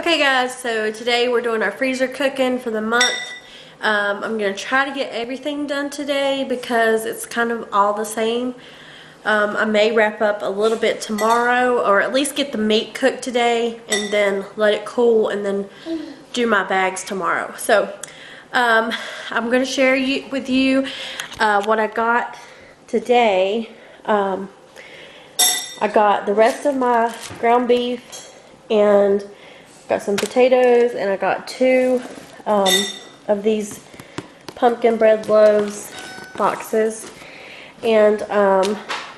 Okay guys, so today we're doing our freezer cooking for the month. I'm going to try to get everything done today because it's kind of all the same. I may wrap up a little bit tomorrow, or at least get the meat cooked today and then let it cool and then do my bags tomorrow. So I'm going to share with you what I got today. I got the rest of my ground beef, and got some potatoes, and I got two of these pumpkin bread loaves boxes. And I'm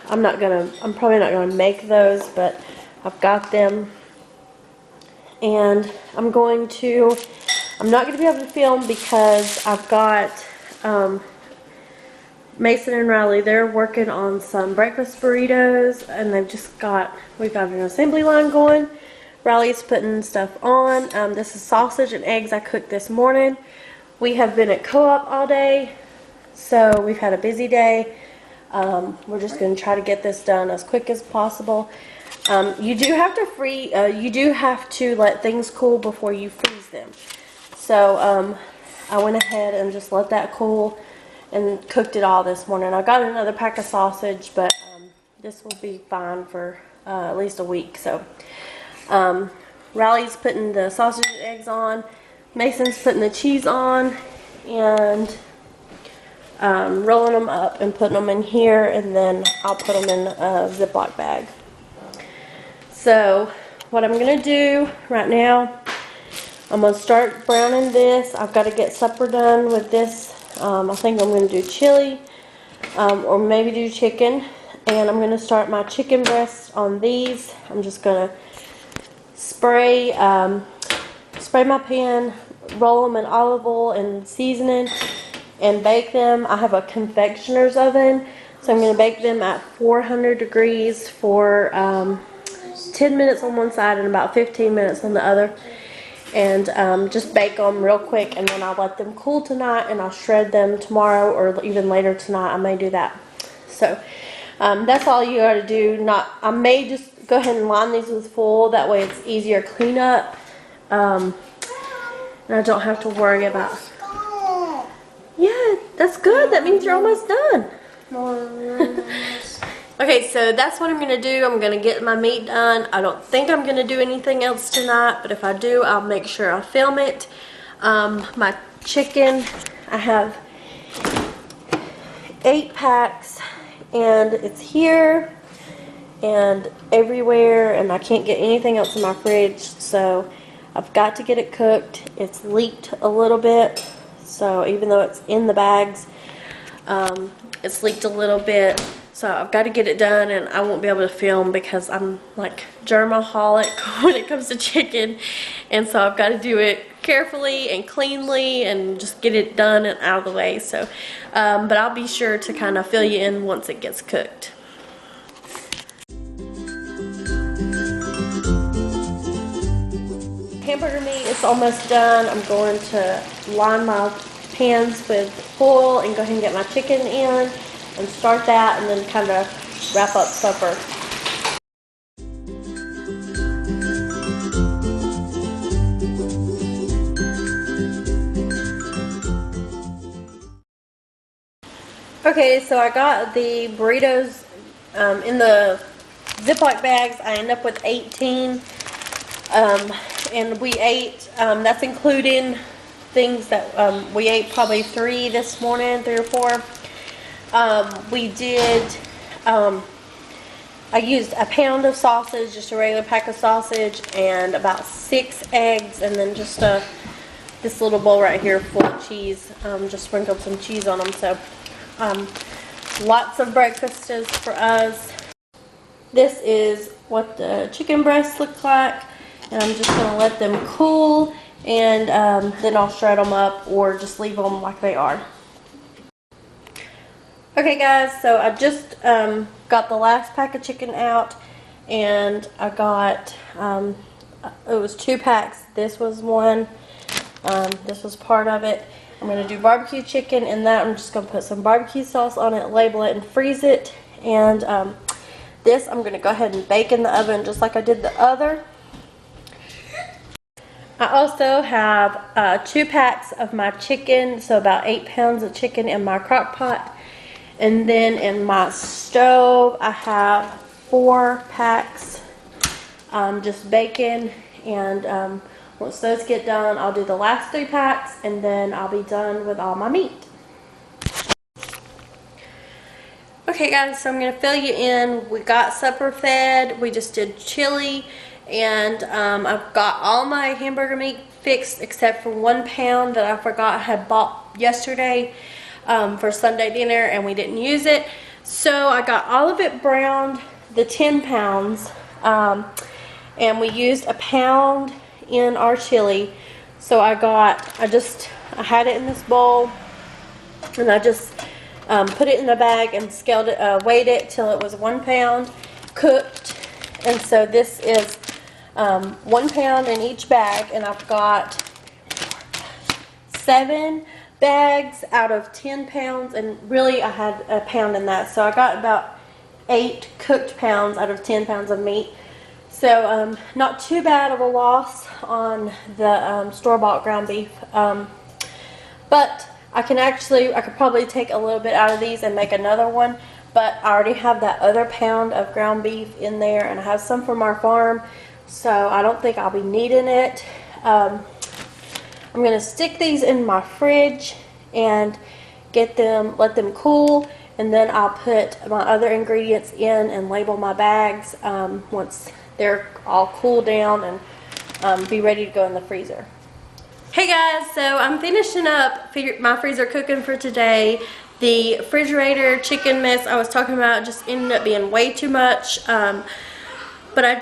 probably not gonna make those, but I've got them. And I'm not gonna be able to film because I've got Mason and Riley. They're working on some breakfast burritos, and we've got an assembly line going. Riley's putting stuff on. This is sausage and eggs I cooked this morning. We have been at co-op all day, so we've had a busy day. We're just going to try to get this done as quick as possible. You do have to let things cool before you freeze them. So I went ahead and just let that cool and cooked it all this morning. I got another pack of sausage, but this will be fine for at least a week. So Riley's putting the sausage and eggs on, Mason's putting the cheese on, and rolling them up and putting them in here, and then I'll put them in a Ziploc bag. So what I'm going to do right now, I'm going to start browning this. I've got to get supper done with this. I think I'm going to do chili or maybe do chicken, and I'm going to start my chicken breasts on these. I'm just going to spray my pan, roll them in olive oil and seasoning, and bake them. I have a confectioner's oven, so I'm going to bake them at 400 degrees for 10 minutes on one side and about 15 minutes on the other, and just bake them real quick, and then I'll let them cool tonight, and I'll shred them tomorrow or even later tonight. I may do that. So that's all you got to do. I may just go ahead and line these with foil, that way it's easier cleanup, and I don't have to worry about. Yeah, that's good. That means you're almost done. Okay, so that's what I'm going to do. I'm going to get my meat done. I don't think I'm going to do anything else tonight, but if I do, I'll make sure I film it. My chicken, I have 8 packs, and it's here and everywhere, and I can't get anything else in my fridge, so I've got to get it cooked. It's leaked a little bit, so even though it's in the bags, it's leaked a little bit, so I've got to get it done, and I won't be able to film because I'm like germaholic when it comes to chicken, and so I've got to do it carefully and cleanly and just get it done and out of the way. So but I'll be sure to kind of fill you in once it gets cooked. Hamburger meat is almost done. I'm going to line my pans with foil and go ahead and get my chicken in and start that, and then kind of wrap up supper. Okay, so I got the burritos in the Ziploc bags. I end up with 18. And we ate, that's including things that we ate probably 3 this morning, 3 or 4. I used a pound of sausage, just a regular pack of sausage, and about 6 eggs, and then just this little bowl right here full of cheese. Just sprinkled some cheese on them. So lots of breakfasts for us. This is what the chicken breasts look like. And I'm just going to let them cool, and then I'll shred them up or just leave them like they are. Okay guys, so I just got the last pack of chicken out, and I got, it was 2 packs. This was one, this was part of it. I'm going to do barbecue chicken, and that I'm just going to put some barbecue sauce on it, label it, and freeze it. And this I'm going to go ahead and bake in the oven just like I did the other. I also have 2 packs of my chicken, so about 8 pounds of chicken in my crock pot. And then in my stove, I have 4 packs, just bacon. And once those get done, I'll do the last 3 packs, and then I'll be done with all my meat. Okay guys, so I'm going to fill you in. We got supper fed. We just did chili. And I've got all my hamburger meat fixed except for 1 pound that I forgot I had bought yesterday for Sunday dinner, and we didn't use it. So I got all of it browned, the 10 pounds, and we used 1 pound in our chili. So I had it in this bowl, and I just put it in the bag and scaled it, weighed it till it was 1 pound cooked. And so this is 1 pound in each bag, and I've got 7 bags out of 10 pounds, and really I had 1 pound in that, so I got about 8 cooked pounds out of 10 pounds of meat. So not too bad of a loss on the store-bought ground beef, but I could probably take a little bit out of these and make another one, but I already have that other pound of ground beef in there, and I have some from our farm. So I don't think I'll be needing it. I'm going to stick these in my fridge and let them cool, and then I'll put my other ingredients in and label my bags once they're all cooled down, and be ready to go in the freezer. Hey guys, so I'm finishing up my freezer cooking for today. The refrigerator chicken mess I was talking about just ended up being way too much. But I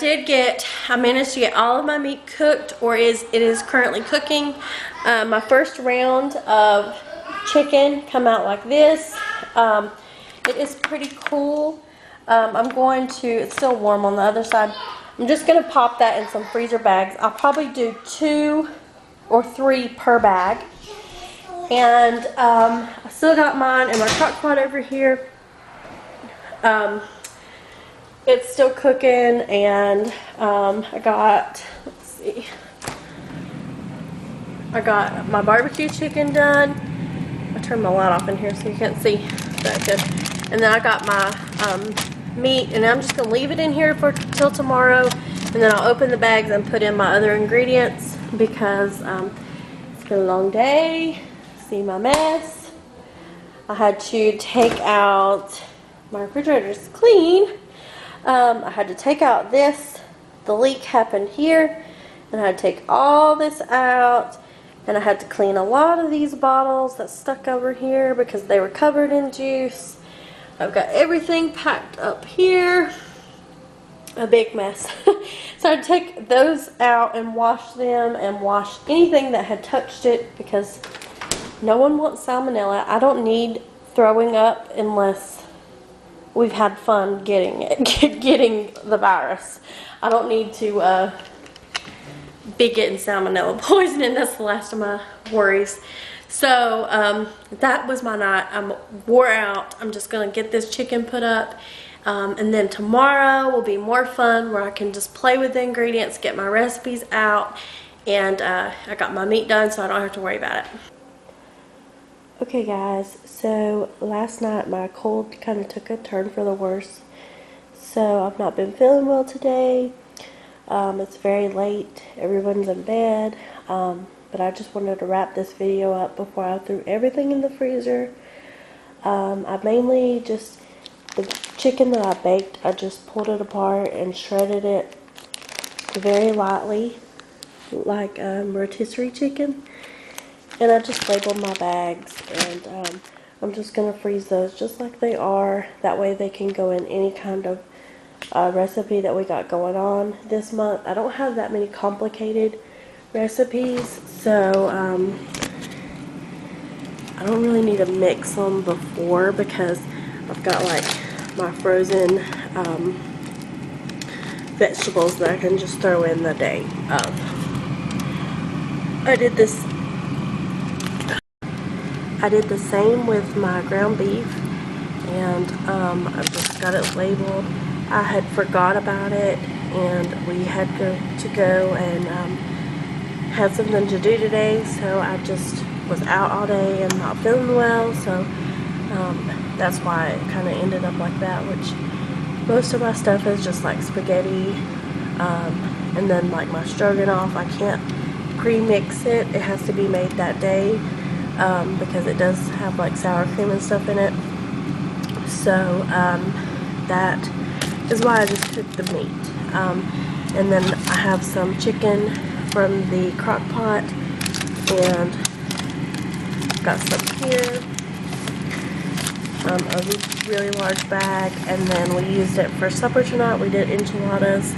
managed to get all of my meat cooked, or it is currently cooking. My first round of chicken come out like this. It is pretty cool. It's still warm on the other side. I'm just going to pop that in some freezer bags. I'll probably do 2 or 3 per bag. And I still got mine in my crock pot over here. It's still cooking, and I got my barbecue chicken done. I turned my light off in here so you can't see that good. And then I got my meat, and I'm just gonna leave it in here till tomorrow, and then I'll open the bags and put in my other ingredients, because it's been a long day. See my mess. I had to take out, my refrigerator's clean. I had to take out the leak happened here, and I had to take all this out, and I had to clean a lot of these bottles that stuck over here because they were covered in juice. I've got everything packed up here, a big mess. So I'd take those out and wash them, and wash anything that had touched it, because no one wants salmonella. I don't need throwing up unless we've had fun getting the virus. I don't need to be getting salmonella poisoning. That's the last of my worries. So that was my night. I'm wore out. I'm just gonna get this chicken put up, and then tomorrow will be more fun, where I can just play with the ingredients, get my recipes out, and I got my meat done, so I don't have to worry about it. Okay guys, so last night my cold kind of took a turn for the worse, so I've not been feeling well today. It's very late, everyone's in bed, but I just wanted to wrap this video up before I threw everything in the freezer. I mainly just, the chicken that I baked, I just pulled it apart and shredded it very lightly, like rotisserie chicken. And I just labeled my bags, and I'm just going to freeze those just like they are. That way they can go in any kind of recipe that we got going on this month. I don't have that many complicated recipes, so I don't really need to mix them before, because I've got like my frozen vegetables that I can just throw in the day of. I did the same with my ground beef, and I just got it labeled. I had forgot about it, and we had to go and had something to do today, so I just was out all day and not feeling well, so that's why it kind of ended up like that, which most of my stuff is just like spaghetti, and then like my stroganoff, I can't pre-mix it. It has to be made that day, because it does have like sour cream and stuff in it. So that is why I just cooked the meat. And then I have some chicken from the crock pot, and got some here, a really large bag, and then we used it for supper tonight. We did enchiladas.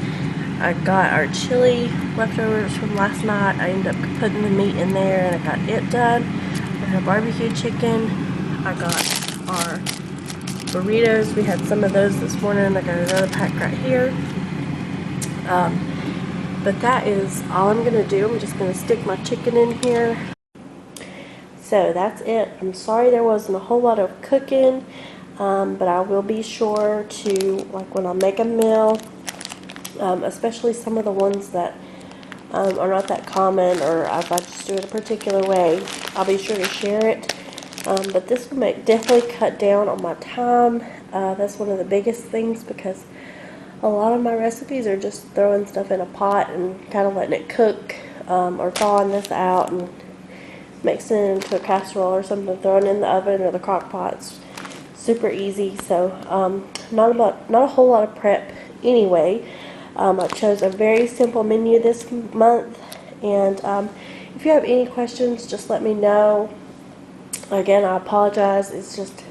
I got our chili leftovers from last night. I ended up putting the meat in there, and I got it done. I got barbecue chicken. I got our burritos. We had some of those this morning. I got another pack right here. But that is all I'm going to do. I'm just going to stick my chicken in here. So that's it. I'm sorry there wasn't a whole lot of cooking, but I will be sure to, like when I make a meal, especially some of the ones that are not that common, or if I just do it a particular way, I'll be sure to share it. But this will definitely cut down on my time. That's one of the biggest things, because a lot of my recipes are just throwing stuff in a pot and kind of letting it cook, or thawing this out and mixing it into a casserole or something, throwing it in the oven or the crock pot. It's super easy. So not a whole lot of prep anyway. I chose a very simple menu this month, and if you have any questions, just let me know. Again, I apologize. It's just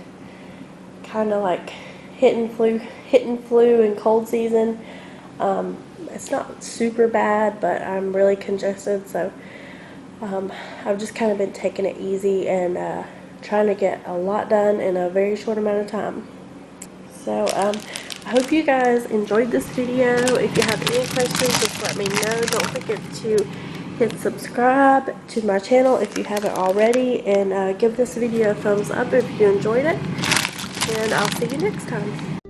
kind of like hitting flu and cold season. It's not super bad, but I'm really congested, so I've just kind of been taking it easy and trying to get a lot done in a very short amount of time. So I hope you guys enjoyed this video. If you have any questions, just let me know. Don't forget to hit subscribe to my channel if you haven't already, and give this video a thumbs up if you enjoyed it. And I'll see you next time.